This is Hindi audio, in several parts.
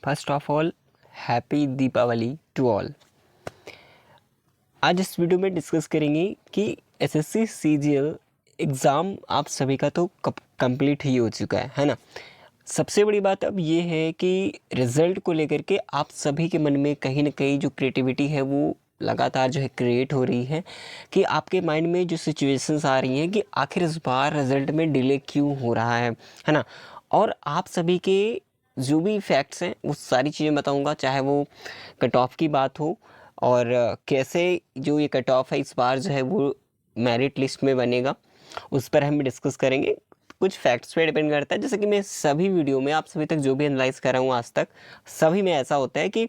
First of all happy Deepavali to all. आज इस वीडियो में डिस्कस करेंगे कि एसएससी सीजीएल एग्ज़ाम आप सभी का तो कंप्लीट ही हो चुका है ना। सबसे बड़ी बात अब ये है कि रिज़ल्ट को लेकर के आप सभी के मन में कहीं ना कहीं जो क्रिएटिविटी है वो लगातार जो है क्रिएट हो रही है कि आपके माइंड में जो सिचुएशंस आ रही हैं कि आखिर इस बार रिज़ल्ट में डिले क्यों हो रहा है ना। और आप सभी के जो भी फैक्ट्स हैं वो सारी चीज़ें बताऊंगा, चाहे वो कट ऑफ की बात हो और कैसे जो ये कट ऑफ है इस बार जो है वो मेरिट लिस्ट में बनेगा, उस पर हम डिस्कस करेंगे। कुछ फैक्ट्स पे डिपेंड करता है, जैसे कि मैं सभी वीडियो में आप सभी तक जो भी एनालाइज कर रहा हूँ आज तक, सभी में ऐसा होता है कि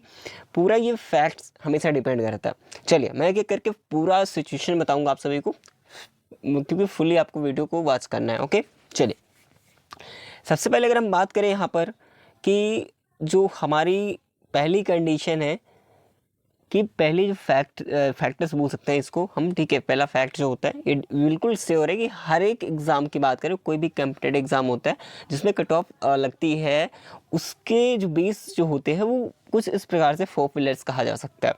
पूरा ये फैक्ट्स हमेशा डिपेंड करता है। चलिए मैं एक एक करके पूरा सिचुएशन बताऊँगा आप सभी को, क्योंकि फुली आपको वीडियो को वॉच करना है। ओके चलिए, सबसे पहले अगर हम बात करें यहाँ पर कि जो हमारी पहली कंडीशन है कि पहले जो फैक्टर्स बोल सकते हैं इसको हम, ठीक है। पहला फैक्ट जो होता है ये बिल्कुल श्योर है कि हर एक एग्ज़ाम की बात करें, कोई भी कॉम्पिटिटिव एग्ज़ाम होता है जिसमें कट ऑफ लगती है, उसके जो बेस जो होते हैं वो कुछ इस प्रकार से 4 पिलर्स कहा जा सकता है।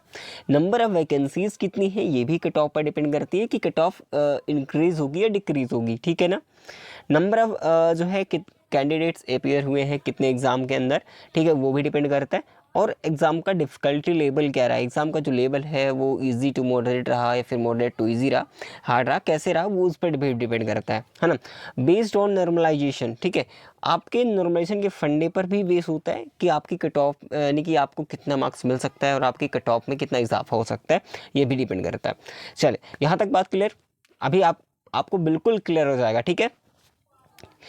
नंबर ऑफ़ वैकेंसीज़ कितनी है ये भी कट ऑफ पर डिपेंड करती है कि कट ऑफ इंक्रीज़ होगी या डिक्रीज़ होगी, ठीक है ना। नंबर ऑफ़ जो है कैंडिडेट्स अपीयर हुए हैं कितने एग्ज़ाम के अंदर, ठीक है, वो भी डिपेंड करता है। और एग्ज़ाम का डिफ़िकल्टी लेवल क्या रहा है, एग्ज़ाम का जो लेवल है वो इजी टू मॉडरेट रहा या फिर मॉडरेट टू इजी रहा, हार्ड रहा, कैसे रहा, वो उस पर डिपेंड करता है ना। बेस्ड ऑन नॉर्मलाइजेशन, ठीक है, आपके नॉर्मलाइजेशन के फंडे पर भी बेस होता है कि आपकी कट ऑफ यानी कि आपको कितना मार्क्स मिल सकता है और आपकी कट ऑफ में कितना इजाफा हो सकता है, ये भी डिपेंड करता है। चले यहाँ तक बात क्लियर। अभी आपको बिल्कुल क्लियर हो जाएगा, ठीक है,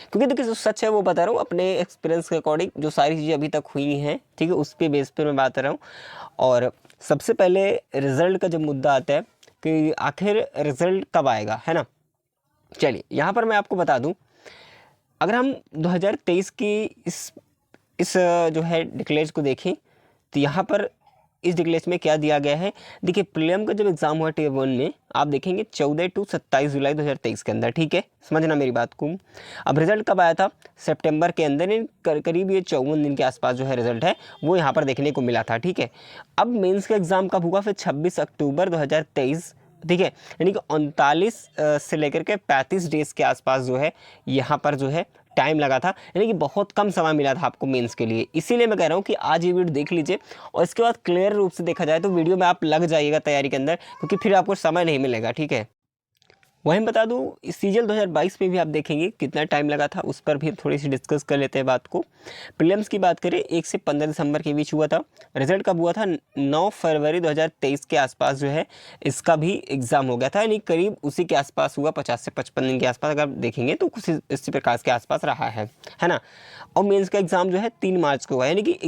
क्योंकि देखिए जो सच है वो बता रहा हूँ अपने एक्सपीरियंस के अकॉर्डिंग, जो सारी चीज़ें अभी तक हुई हैं, ठीक है, उस पे बेस पे मैं बात कर रहा हूँ। और सबसे पहले रिज़ल्ट का जब मुद्दा आता है कि आखिर रिज़ल्ट कब आएगा, है ना। चलिए यहाँ पर मैं आपको बता दूँ, अगर हम 2023 की इस जो है डिक्लेयर्स को देखें तो यहाँ पर इस डिक्लेयर्स में क्या दिया गया है। देखिए प्रीलिम का जब एग्ज़ाम हुआ टियर 1 में, आप देखेंगे 14 टू 27 जुलाई 2023 के अंदर, ठीक है, समझना मेरी बात को। अब रिजल्ट कब आया था, सितंबर के अंदर, करीब ये 54 दिन के आसपास जो है रिजल्ट है वो यहाँ पर देखने को मिला था, ठीक है। अब मेंस का एग्ज़ाम कब हुआ, फिर 26 अक्टूबर 2023, ठीक है, यानी कि 39 से लेकर के 35 डेज़ के आसपास जो है यहाँ पर जो है टाइम लगा था, यानी कि बहुत कम समय मिला था आपको मेंस के लिए। इसीलिए मैं कह रहा हूँ कि आज ये वीडियो देख लीजिए और इसके बाद क्लियर रूप से देखा जाए तो वीडियो में आप लग जाइएगा तैयारी के अंदर, क्योंकि फिर आपको समय नहीं मिलेगा, ठीक है। वहीं बता दूं इस सीजीएल 2022 में भी आप देखेंगे कितना टाइम लगा था, उस पर भी थोड़ी सी डिस्कस कर लेते हैं बात को। प्रीलिम्स की बात करें 1 से 15 दिसंबर के बीच हुआ था। रिजल्ट कब हुआ था, 9 फरवरी 2023 के आसपास जो है इसका भी एग्ज़ाम हो गया था, यानी करीब उसी के आसपास हुआ, 50 से 55 दिन के आसपास अगर देखेंगे तो कुछ इसी प्रकार के आसपास रहा है ना। और मेन्स का एग्ज़ाम जो है 3 मार्च को हुआ, यानी कि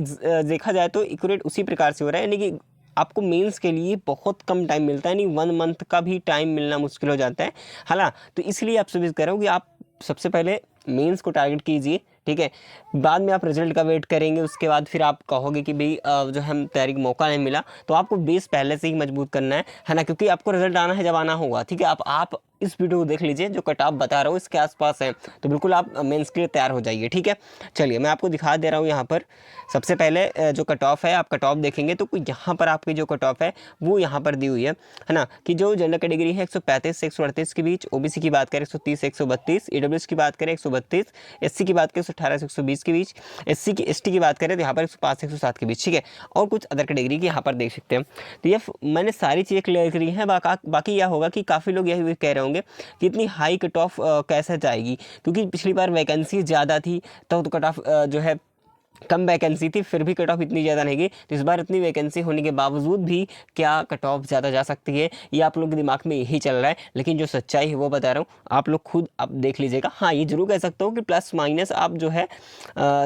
देखा जाए तो एक्यूरेट उसी प्रकार से हो रहा है, यानी कि आपको मेंस के लिए बहुत कम टाइम मिलता है, यानी 1 मंथ का भी टाइम मिलना मुश्किल हो जाता है ना। तो इसलिए आप सजेस्ट कर रहा हूँ कि आप सबसे पहले मेंस को टारगेट कीजिए, ठीक है, बाद में आप रिजल्ट का वेट करेंगे, उसके बाद फिर आप कहोगे कि भाई जो हम तैयारी का मौका नहीं मिला, तो आपको बेस पहले से ही मजबूत करना है ना, क्योंकि आपको रिजल्ट आना है जब आना होगा, ठीक है। आप इस वीडियो को देख लीजिए, जो कट ऑफ बता रहा हूँ इसके आसपास है, तो बिल्कुल आप मेंस के लिए तैयार हो जाइए, ठीक है। चलिए मैं आपको दिखा दे रहा हूँ यहाँ पर सबसे पहले जो कट ऑफ है, आप कट ऑफ देखेंगे तो यहाँ पर आपकी जो कट ऑफ है वो यहाँ पर दी हुई है ना, कि जो जनरल कैटेगरी है 135 से 138 के बीच, ओबीसी की बात करें 130 से 132, ईडब्ल्यूएस की बात करें 132, एससी की बात करें 118 से 120 के बीच, एसटी की बात करें तो यहाँ पर 105 से 107 के बीच, ठीक है। और कुछ अदर कैटेगरी की यहाँ पर देख सकते हैं। तो ये मैंने सारी चीज़ें क्लियर करी हैं। बाकी यह होगा कि काफ़ी लोग यही कह रहे होंगे कि इतनी हाई कट ऑफ कैसे जाएगी, क्योंकि पिछली बार वैकेंसी ज़्यादा थी तो कट ऑफ जो है कम वैकेंसी थी, फिर भी कट ऑफ इतनी ज़्यादा नहीं गई। तो इस बार इतनी वैकेंसी होने के बावजूद भी क्या कट ऑफ ज़्यादा जा सकती है, ये आप लोग के दिमाग में यही चल रहा है, लेकिन जो सच्चाई है वो बता रहा हूँ, आप लोग खुद आप देख लीजिएगा। हाँ ये जरूर कह सकता हूँ कि प्लस माइनस आप जो है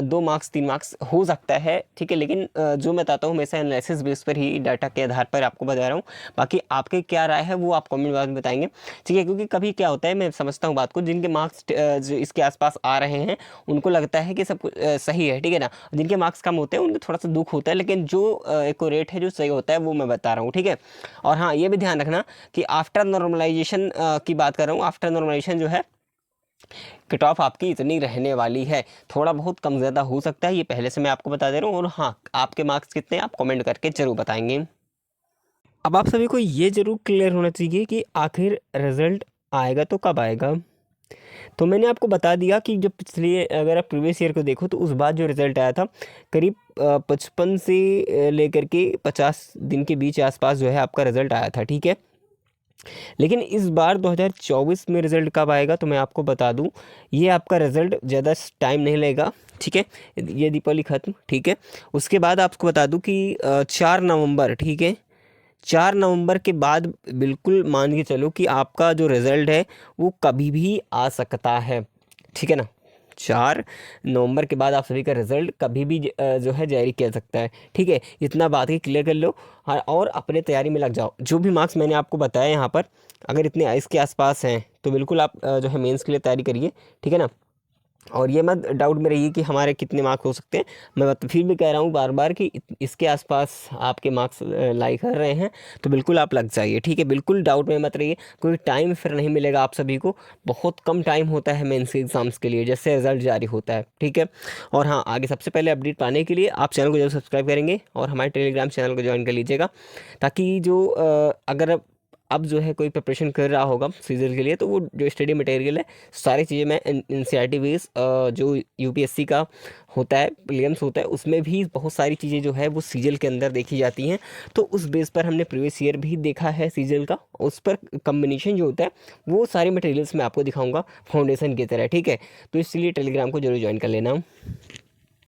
2 मार्क्स 3 मार्क्स हो सकता है, ठीक है, लेकिन जो मैं बताता हूँ हमेशा एनालिसिस बेस पर ही, डाटा के आधार पर आपको बता रहा हूँ। बाकी आपके क्या राय है वो आप कमेंट बॉक्स में बताएंगे, ठीक है, क्योंकि कभी क्या होता है, मैं समझता हूँ बात को, जिनके मार्क्स जो इसके आसपास आ रहे हैं उनको लगता है कि सब कुछ सही है, ठीक है ना, जिनके मार्क्स कम होते हैं उनको थोड़ा सा दुख होता है, लेकिन जो एक्यूरेट है, जो सही होता है वो मैं बता रहा हूँ, ठीक है। और हाँ ये भी ध्यान रखना कि आफ्टर नॉर्मलाइजेशन की बात कर रहा हूँ, आफ्टर नॉर्मलाइजेशन जो है कट ऑफ आपकी इतनी रहने वाली है। थोड़ा बहुत कम ज़्यादा हो सकता है, ये पहले से मैं आपको बता दे रहा हूँ। और हाँ, आपके मार्क्स कितने आप कमेंट करके ज़रूर बताएंगे। अब आप सभी को ये ज़रूर क्लियर होना चाहिए कि आखिर रिज़ल्ट आएगा तो कब आएगा। तो मैंने आपको बता दिया कि जो पिछले, अगर आप प्रीवियस ईयर को देखो तो उस बार जो रिज़ल्ट आया था करीब 55 से लेकर के 50 दिन के बीच आसपास जो है आपका रिज़ल्ट आया था, ठीक है। लेकिन इस बार 2024 में रिज़ल्ट कब आएगा तो मैं आपको बता दूं, ये आपका रिज़ल्ट ज़्यादा टाइम नहीं लगेगा, ठीक है। ये दीपावली ख़त्म, ठीक है। उसके बाद आपको बता दूं कि 4 नवंबर, ठीक है, 4 नवंबर के बाद बिल्कुल मान के चलो कि आपका जो रिज़ल्ट है वो कभी भी आ सकता है, ठीक है ना। 4 नवंबर के बाद आप सभी का रिज़ल्ट कभी भी जो है जारी किया सकता है, ठीक है। इतना बात ही क्लियर कर लो। हाँ, और अपने तैयारी में लग जाओ। जो भी मार्क्स मैंने आपको बताया यहाँ पर, अगर इतने इसके आसपास हैं तो बिल्कुल आप जो है मेंस के लिए तैयारी करिए, ठीक है ना। और ये मत डाउट में रहिए कि हमारे कितने मार्क्स हो सकते हैं। मैं फिर भी कह रहा हूँ बार बार कि इसके आसपास आपके मार्क्स लाई कर रहे हैं तो बिल्कुल आप लग जाइए, ठीक है। बिल्कुल डाउट में मत रहिए, कोई टाइम फिर नहीं मिलेगा आप सभी को। बहुत कम टाइम होता है मेंस एग्ज़ाम्स के लिए, जैसे रिज़ल्ट जारी होता है, ठीक है। और हाँ, आगे सबसे पहले अपडेट पाने के लिए आप चैनल को जरूर सब्सक्राइब करेंगे और हमारे टेलीग्राम चैनल को ज्वाइन कर लीजिएगा, ताकि जो अगर अब जो है कोई प्रिपरेशन कर रहा होगा सीजन के लिए तो वो जो स्टडी मटेरियल है सारी चीज़ें मैं एनसीईआरटी बेस जो यूपीएससी का होता है, प्रीलिम्स होता है, उसमें भी बहुत सारी चीज़ें जो है वो सीजल के अंदर देखी जाती हैं। तो उस बेस पर हमने प्रीवियस ईयर भी देखा है सीजल का, उस पर कम्बिनेशन जो होता है वो सारे मटेरियल्स मैं आपको दिखाऊंगा फाउंडेशन की तरह, ठीक है। तो इसलिए टेलीग्राम को जरूर ज्वाइन कर लेना।